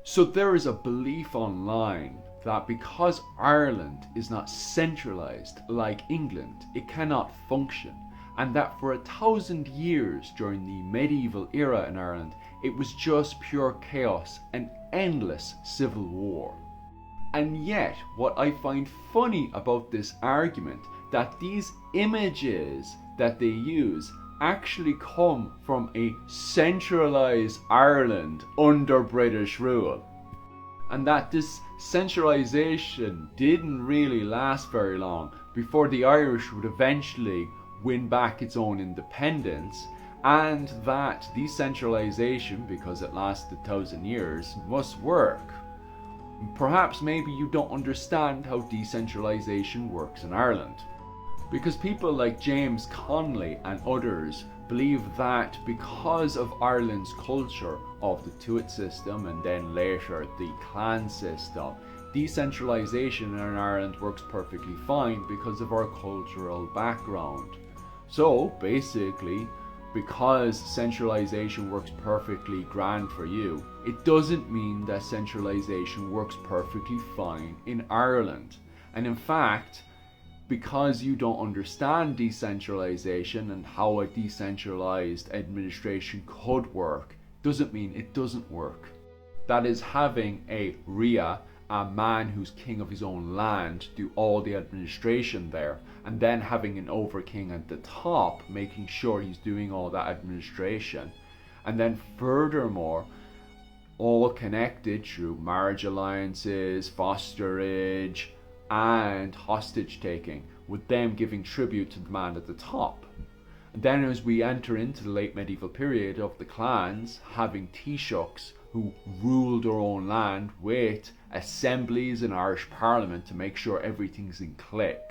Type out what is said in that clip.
So there is a belief online that because Ireland is not centralized like England, it cannot function, and that for 1,000 years during the medieval era in Ireland, it was just pure chaos and endless civil war. And yet, what I find funny about this argument, that these images that they use actually come from a centralized Ireland under British rule. And that this centralization didn't really last very long before the Irish would eventually win back its own independence, and that decentralization, because it lasted 1,000 years, must work. Perhaps maybe you don't understand how decentralization works in Ireland. Because people like James Connolly and others believe that because of Ireland's culture of the Tuat system and then later the clan system, decentralization in Ireland works perfectly fine because of our cultural background. So basically, because centralization works perfectly grand for you, it doesn't mean that centralization works perfectly fine in Ireland. And in fact, because you don't understand decentralization and how a decentralized administration could work, doesn't mean it doesn't work. That is, having a Ria, a man who's king of his own land, do all the administration there, and then having an overking at the top making sure he's doing all that administration, and then furthermore all connected through marriage alliances, fosterage, and hostage taking, with them giving tribute to the man at the top. And then as we enter into the late medieval period of the clans having Taoiseachs who ruled their own land with assemblies in Irish Parliament to make sure everything's in click.